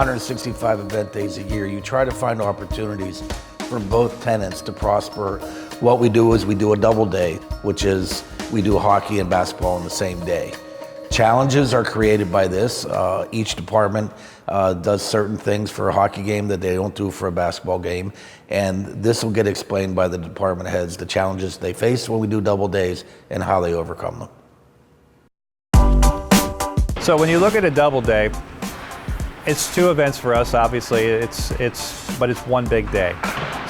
165 event days a year, you try to find opportunities for both tenants to prosper. What we do is we do a double day, which is we do hockey and basketball on the same day. Challenges are created by this. Each department does certain things for a hockey game that they don't do for a basketball game. And this will get explained by the department heads, the challenges they face when we do double days and how they overcome them. So when you look at a double day, it's two events for us, obviously, but it's one big day.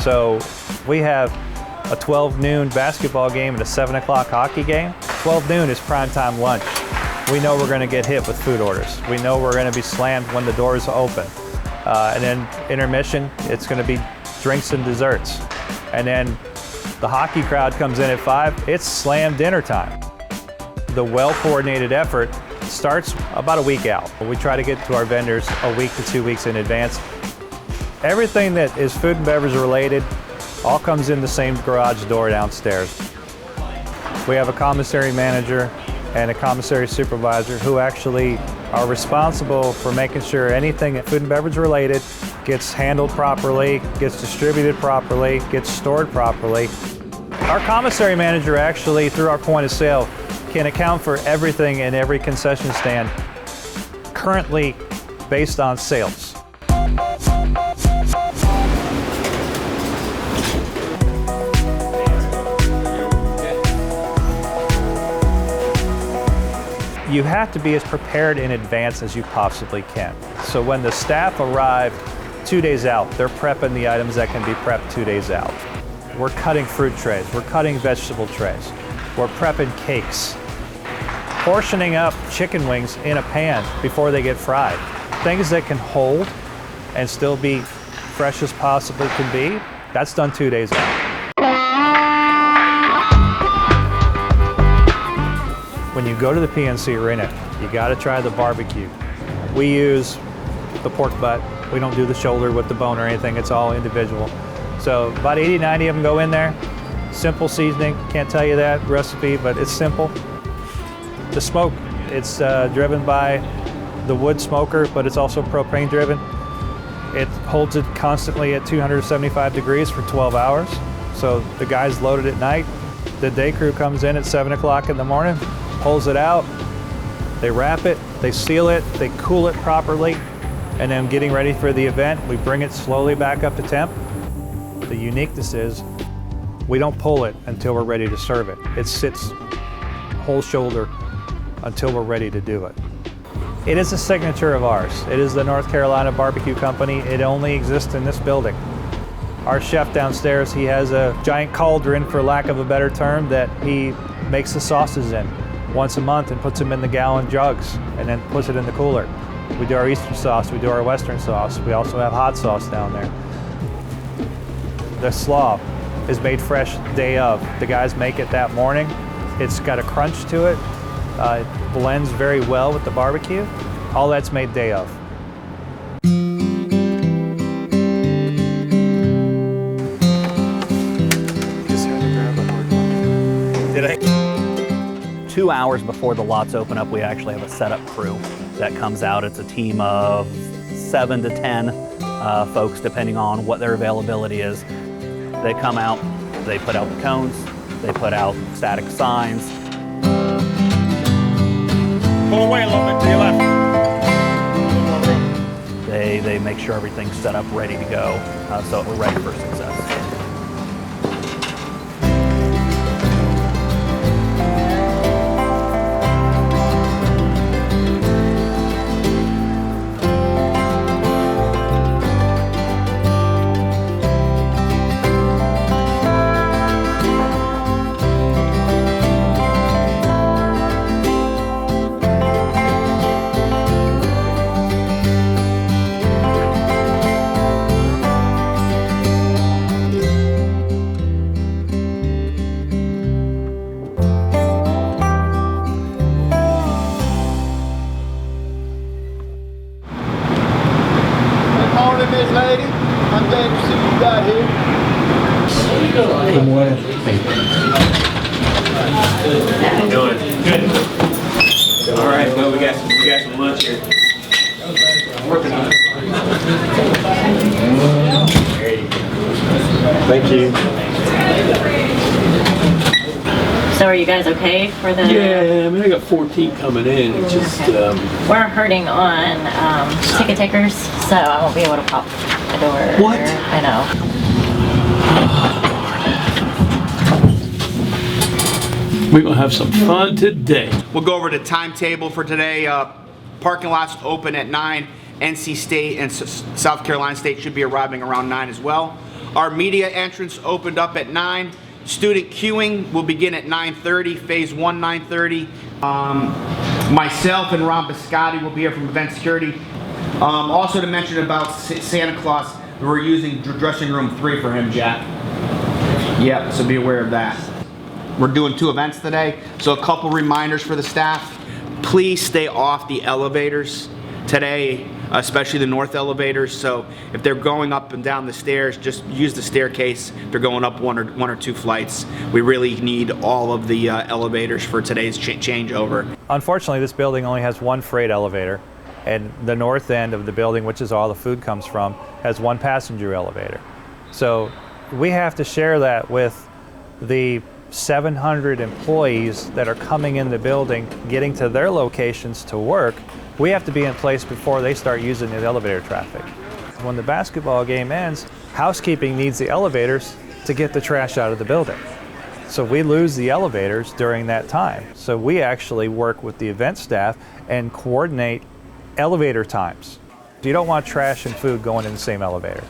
So we have a 12 noon basketball game and a 7 o'clock hockey game. 12 noon is primetime lunch. We know we're going to get hit with food orders. We know we're going to be slammed when the doors open. And then intermission, it's going to be drinks and desserts. And then the hockey crowd comes in at 5, it's slam dinner time. The well-coordinated effort starts about a week out. We try to get to our vendors a week to 2 weeks in advance. Everything that is food and beverage related all comes in the same garage door downstairs. We have a commissary manager and a commissary supervisor who actually are responsible for making sure anything food and beverage related gets handled properly, gets distributed properly, gets stored properly. Our commissary manager actually, through our point of sale, can account for everything in every concession stand currently based on sales. You have to be as prepared in advance as you possibly can. So when the staff arrive 2 days out, they're prepping the items that can be prepped 2 days out. We're cutting fruit trays, we're cutting vegetable trays, we're prepping cakes, portioning up chicken wings in a pan before they get fried. Things that can hold and still be fresh as possibly can be, that's done 2 days out. When you go to the PNC Arena, you gotta try the barbecue. We use the pork butt. We don't do the shoulder with the bone or anything, it's all individual. So about 80, 90 of them go in there. Simple seasoning, can't tell you that recipe, but it's simple. The smoke, it's driven by the wood smoker, but it's also propane driven. It holds it constantly at 275 degrees for 12 hours. So the guys load it at night. The day crew comes in at 7 o'clock in the morning, pulls it out, they wrap it, they seal it, they cool it properly, and then getting ready for the event, we bring it slowly back up to temp. The uniqueness is we don't pull it until we're ready to serve it. It sits whole shoulder until we're ready to do it. It is a signature of ours. It is the North Carolina Barbecue Company. It only exists in this building. Our chef downstairs, he has a giant cauldron, for lack of a better term, that he makes the sauces in once a month and puts them in the gallon jugs and then puts it in the cooler. We do our Eastern sauce, we do our Western sauce. We also have hot sauce down there. The slaw is made fresh day of. The guys make it that morning. It's got a crunch to it. It blends very well with the barbecue. All that's made day of. Did I? 2 hours before the lots open up, we actually have a setup crew that comes out. It's a team of 7 to 10 folks, depending on what their availability is. They come out, they put out the cones, they put out static signs. Pull away a little bit to your left. They make sure everything's set up, ready to go, so we're ready for success. Miss Lady, I'm glad to see you got here. Good morning. How you doing? Good. All right, well, we got some lunch here. Working on it. Thank you. So are you guys okay for the? Yeah, I mean, I got 14 coming in. It's just, We're hurting on ticket takers, so I won't be able to pop the door. What? I know. we're gonna have some fun today. We'll go over the timetable for today. Parking lots open at 9. NC State and South Carolina State should be arriving around 9 as well. Our media entrance opened up at 9. Student queuing will begin at 9:30, phase 1, 9:30. Myself and Ron Biscotti will be here from Event Security. Also to mention about Santa Claus, we're using dressing room 3 for him, Jack. Yep, so be aware of that. We're doing 2 events today, so a couple reminders for the staff. Please stay off the elevators today, especially the north elevators. So if they're going up and down the stairs, just use the staircase. If they're going up one or two flights. We really need all of the elevators for today's changeover. Unfortunately, this building only has one freight elevator, and the north end of the building, which is all the food comes from, has one passenger elevator. So we have to share that with the 700 employees that are coming in the building, getting to their locations to work. We have to be in place before they start using the elevator traffic. When the basketball game ends, housekeeping needs the elevators to get the trash out of the building. So we lose the elevators during that time. So we actually work with the event staff and coordinate elevator times. You don't want trash and food going in the same elevator.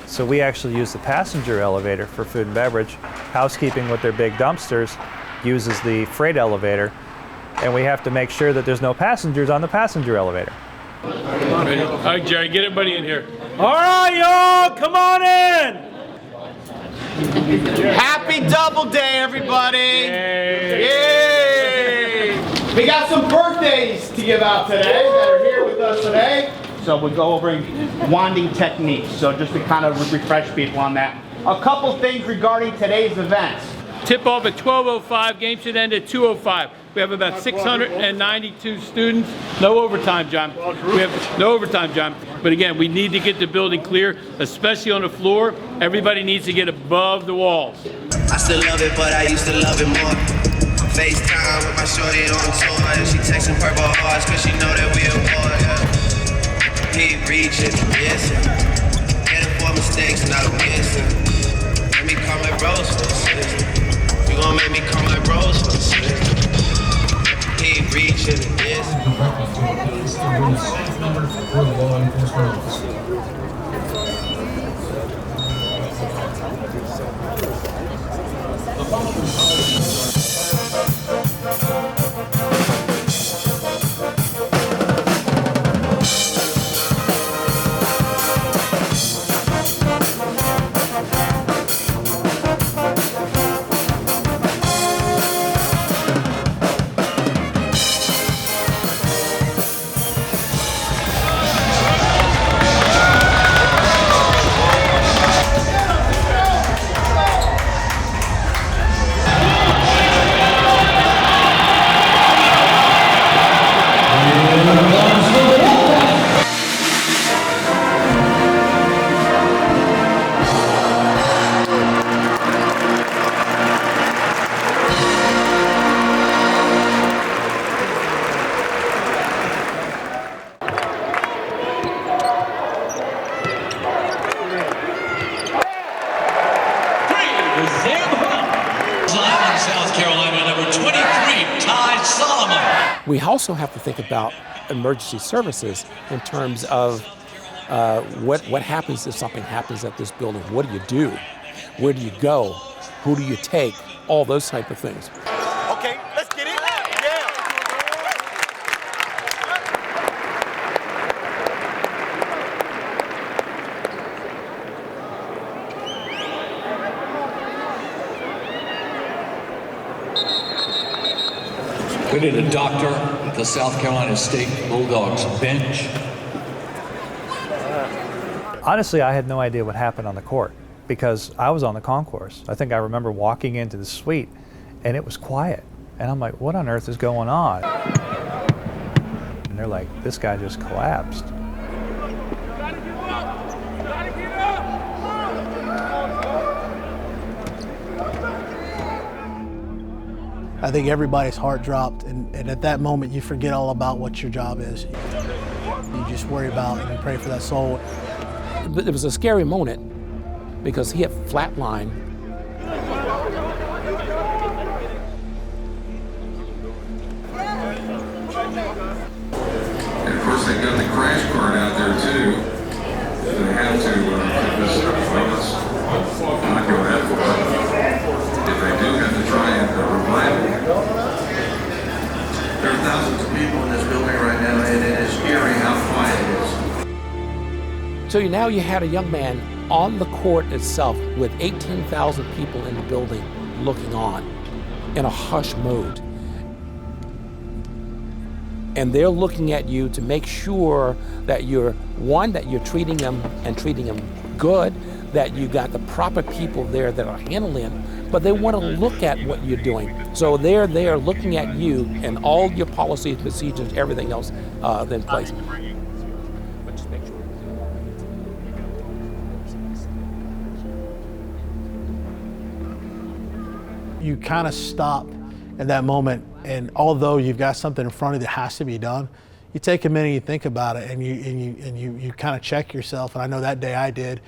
So we actually use the passenger elevator for food and beverage. Housekeeping with their big dumpsters uses the freight elevator, and we have to make sure that there's no passengers on the passenger elevator. All right, Jerry, get everybody in here. All right, y'all, come on in. Happy Double Day, everybody! Yay! We got some birthdays to give out today that are here with us today. So we'll go over wanding techniques. So just to kind of refresh people on that. A couple things regarding today's events. Tip off at 12:05, game should end at 2:05. We have about 692 students. No overtime, John. We have no overtime, John. But again, we need to get the building clear, especially on the floor. Everybody needs to get above the walls. I still love it, but I used to love it more. FaceTime with my shorty on tour, and she texting purple hearts cause she know that we a war, yeah. Keep reaching, missing. Headed for mistakes, not a missing. Let me call my bros for the system. You gon' make me call my bros for the system. Keep reaching, missing. We also have to think about emergency services in terms of what happens if something happens at this building. What do you do? Where do you go? Who do you take? All those type of things. Okay, let's get it. We need a doctor at the South Carolina State Bulldogs bench. Honestly, I had no idea what happened on the court because I was on the concourse. I think I remember walking into the suite and it was quiet. And I'm like, what on earth is going on? And they're like, this guy just collapsed. I think everybody's heart dropped, and at that moment you forget all about what your job is. You just worry about and you pray for that soul. It was a scary moment because he had flatlined. And of course they got the crash cart out there too. They have to keep this not go that far. If they do have to try and revive it. There are thousands of people in this building right now, and it is scary how quiet it is. So now you had a young man on the court itself with 18,000 people in the building looking on in a hush mode. And they're looking at you to make sure that you're treating them and treating them good, that you got the proper people there that are handling it, but they want to look at what you're doing. So they're there looking at you and all your policies, procedures, everything else in place. You kind of stop at that moment, and although you've got something in front of you that has to be done, you take a minute, you think about it, and you kind of check yourself. And I know that day I did.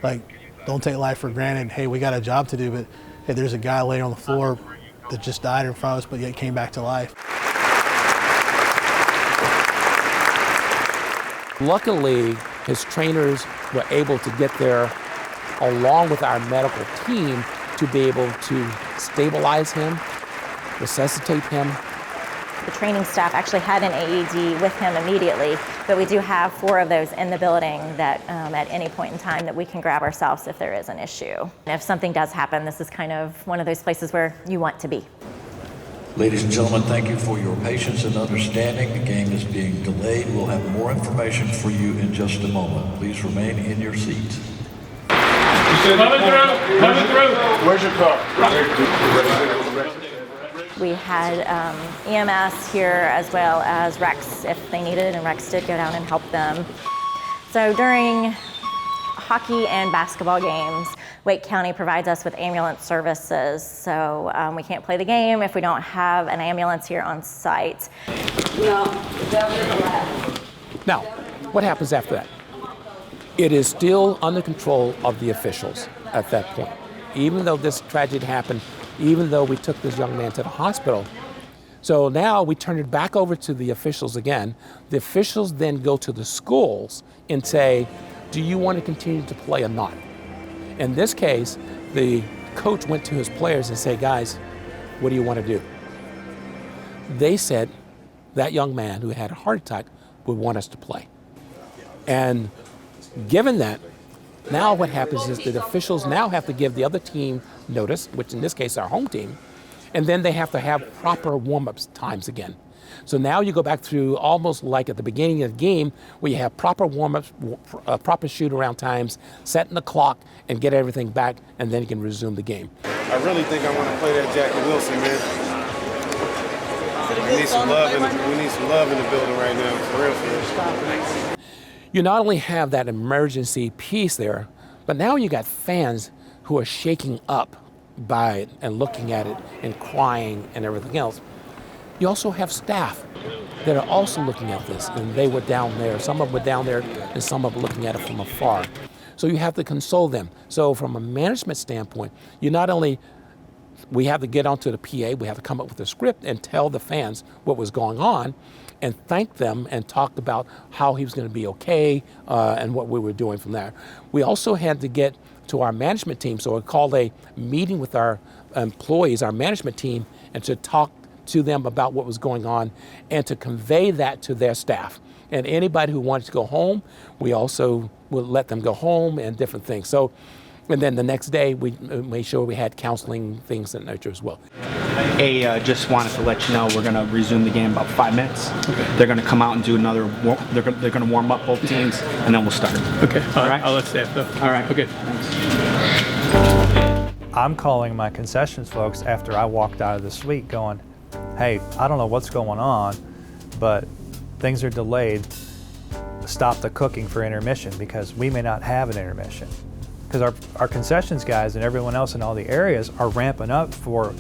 Like, don't take life for granted. Hey, we got a job to do, but hey, there's a guy laying on the floor that just died in front of us, but yet came back to life. Luckily, his trainers were able to get there along with our medical team to be able to stabilize him, resuscitate him. The training staff actually had an AED with him immediately, but we do have 4 of those in the building that at any point in time that we can grab ourselves if there is an issue. And if something does happen, this is kind of one of those places where you want to be. Ladies and gentlemen, thank you for your patience and understanding. The game is being delayed. We'll have more information for you in just a moment. Please remain in your seats. Coming through. Where's your car? We had EMS here as well as Rex if they needed, and Rex did go down and help them. So during hockey and basketball games, Wake County provides us with ambulance services. So we can't play the game if we don't have an ambulance here on site. Now, what happens after that? It is still under control of the officials at that point. Even though this tragedy happened, even though we took this young man to the hospital. So now we turn it back over to the officials again. The officials then go to the schools and say, do you want to continue to play or not? In this case, the coach went to his players and said, guys, what do you want to do? They said that young man who had a heart attack would want us to play. And given that, now what happens is that the officials now have to give the other team notice, which in this case our home team, and then they have to have proper warm-up times again. So now you go back through almost like at the beginning of the game where you have proper warm-ups, proper shoot-around times, setting the clock and get everything back, and then you can resume the game. I really think I want to play that Jackie Wilson, man. We need some love in the building right now, for real, for real. You not only have that emergency piece there, but now you got fans who are shaking up by it and looking at it and crying and everything else. You also have staff that are also looking at this, and they were down there. Some of them were down there, and some of them looking at it from afar. So you have to console them. So from a management standpoint, you not only, we have to get onto the PA, we have to come up with a script and tell the fans what was going on, and thank them and talk about how he was going to be okay and what we were doing from there. We also had to get to our management team, so we called a meeting with our employees, our management team, and to talk to them about what was going on and to convey that to their staff. And anybody who wanted to go home, we also would let them go home and different things. So, and then the next day we made sure we had counseling things in nature as well. Hey, just wanted to let you know we're going to resume the game in about 5 minutes. Okay. They're going to come out and do another, they're going to warm up both teams, and then we'll start. Okay, all right. I'll let staff know. All right. Okay. I'm calling my concessions folks after I walked out of the suite going, hey, I don't know what's going on, but things are delayed. Stop the cooking for intermission because we may not have an intermission. because our concessions guys and everyone else in all the areas are ramping up for,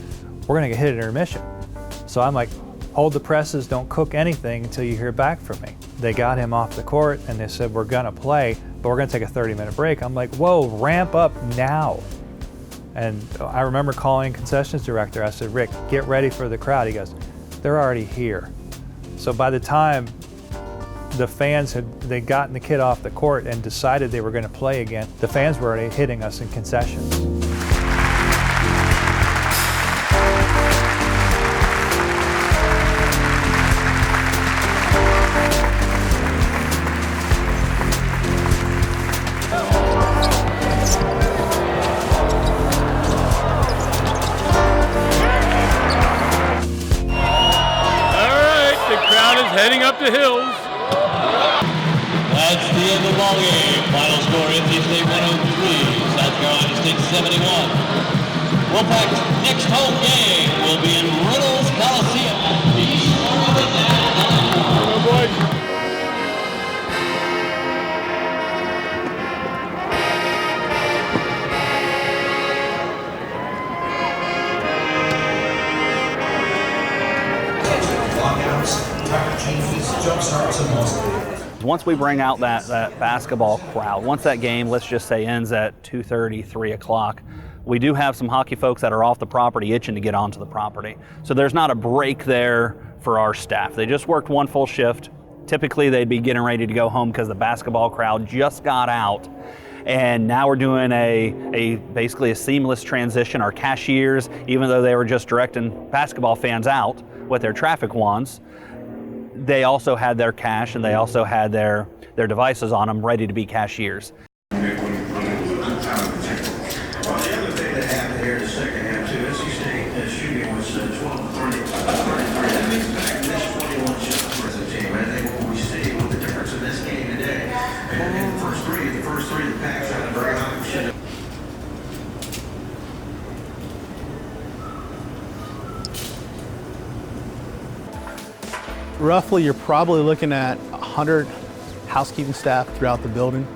we're gonna get hit at intermission. So I'm like, hold the presses, don't cook anything until you hear back from me. They got him off the court and they said, we're gonna play, but we're gonna take a 30-minute break. I'm like, whoa, ramp up now. And I remember calling concessions director, I said, Rick, get ready for the crowd. He goes, they're already here. So by the time the fans they'd gotten the kid off the court and decided they were gonna play again, the fans were already hitting us in concessions. Heading up the hills. That's the end of the ball game. Final score: NC State 103, South Carolina State 71. Wolfpack's next home game will be in Reynolds Coliseum. Oh boy. Once we bring out that basketball crowd, once that game, let's just say, ends at 2:30, 3 o'clock, we do have some hockey folks that are off the property itching to get onto the property. So there's not a break there for our staff. They just worked one full shift. Typically they'd be getting ready to go home because the basketball crowd just got out. And now we're doing basically a seamless transition. Our cashiers, even though they were just directing basketball fans out with their traffic wands, they also had their cash and they also had their devices on them ready to be cashiers. Well, the other thing that happened here in the second half too, NC State shooting was 12 to 33. That means back in this 21 shots for the team. I think what we see with the difference in this game today, and in the first three, the Pack shot a very high percentage. Roughly, you're probably looking at 100 housekeeping staff throughout the building.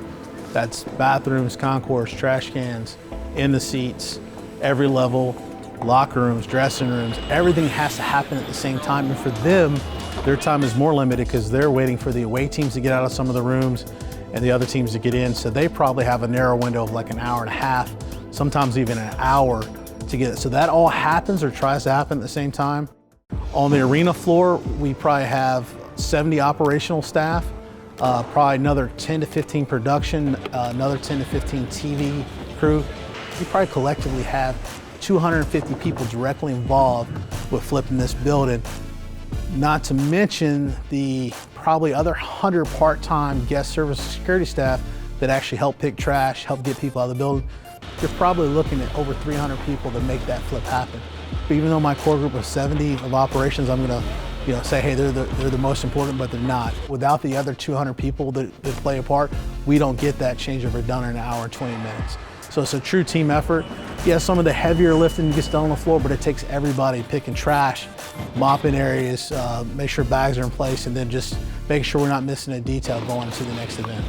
That's bathrooms, concourse, trash cans, in the seats, every level, locker rooms, dressing rooms. Everything has to happen at the same time. And for them, their time is more limited because they're waiting for the away teams to get out of some of the rooms and the other teams to get in. So they probably have a narrow window of like an hour and a half, sometimes even an hour to get it. So that all happens or tries to happen at the same time. On the arena floor, we probably have 70 operational staff, probably another 10 to 15 production, another 10 to 15 TV crew. We probably collectively have 250 people directly involved with flipping this building. Not to mention the probably other 100 part-time guest service and security staff that actually help pick trash, help get people out of the building. You're probably looking at over 300 people to make that flip happen. But even though my core group of 70 of operations, I'm gonna say, hey, they're the most important, but they're not. Without the other 200 people that play a part, we don't get that changeover done in an hour and 20 minutes. So it's a true team effort. Yeah, some of the heavier lifting gets done on the floor, but it takes everybody picking trash, mopping areas, make sure bags are in place, and then just make sure we're not missing a detail going to the next event.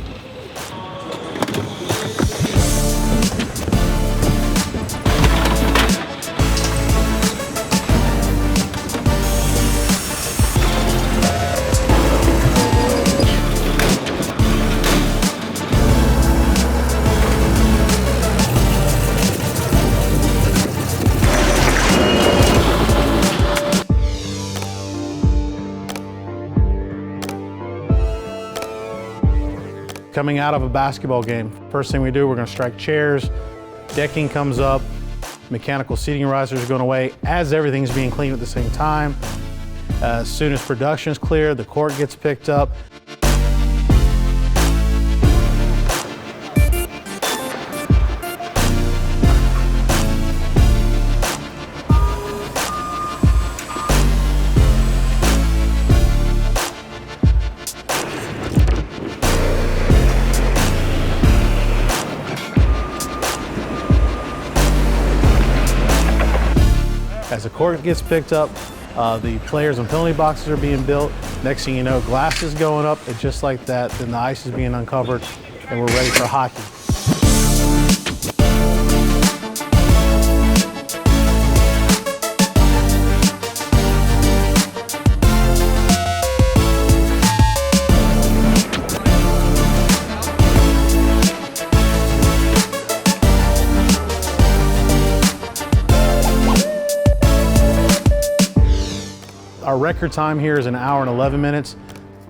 Coming out of a basketball game, first thing we do, we're gonna strike chairs, decking comes up, mechanical seating risers are going away as everything's being cleaned at the same time. As soon as production is clear, the court gets picked up. As the court gets picked up, the players and penalty boxes are being built. Next thing you know, glass is going up, and just like that, then the ice is being uncovered, and we're ready for hockey. record time here is an hour and 11 minutes.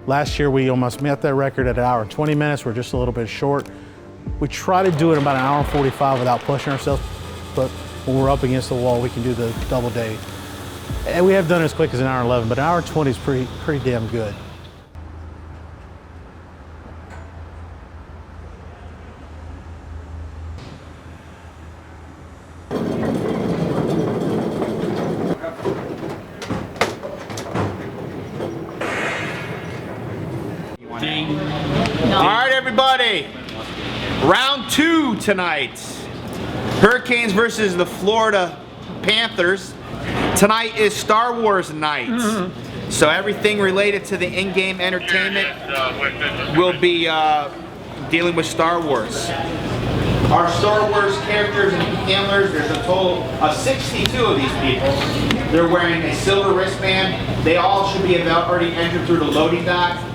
Last year we almost met that record at an hour and 20 minutes. We're just a little bit short. We try to do it in about an hour and 45 without pushing ourselves, but when we're up against the wall, we can do the double day. And we have done it as quick as an hour and 11, but an hour and 20 is pretty damn good. All right, everybody. Round 2 tonight. Hurricanes versus the Florida Panthers. Tonight is Star Wars night. So everything related to the in-game entertainment will be dealing with Star Wars. Our Star Wars characters and handlers, there's a total of 62 of these people. They're wearing a silver wristband. They all should be already entered through the loading dock.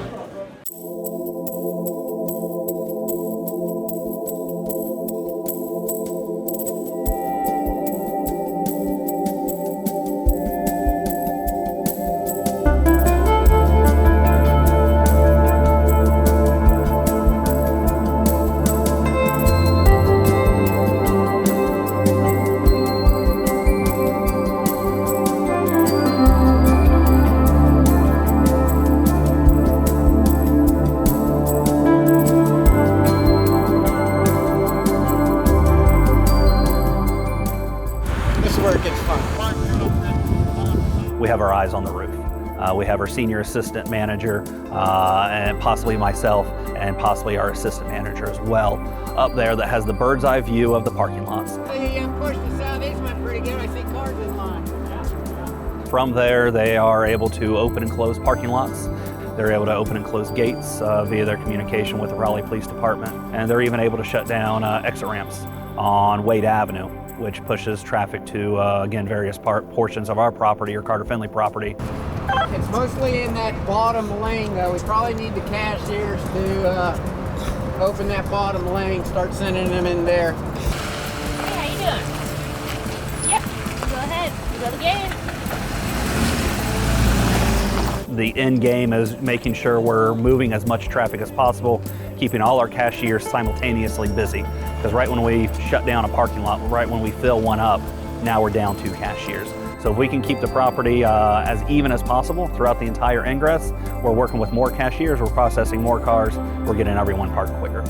We have our eyes on the roof. We have our senior assistant manager and possibly myself and possibly our assistant manager as well up there that has the bird's eye view of the parking lots. Push the southeast went pretty good. I see cars in line. From there, they are able to open and close parking lots. They're able to open and close gates via their communication with the Raleigh Police Department. And they're even able to shut down exit ramps on Wade Avenue, which pushes traffic to, again, various portions of our property or Carter Finley property. It's mostly in that bottom lane, though. We probably need the cashiers to open that bottom lane, start sending them in there. Hey, how you doing? Yep, go ahead, go to the game. The end game is making sure we're moving as much traffic as possible, keeping all our cashiers simultaneously busy. Because right when we shut down a parking lot, right when we fill one up, now we're down 2 cashiers. So if we can keep the property as even as possible throughout the entire ingress, we're working with more cashiers, we're processing more cars, we're getting everyone parked quicker.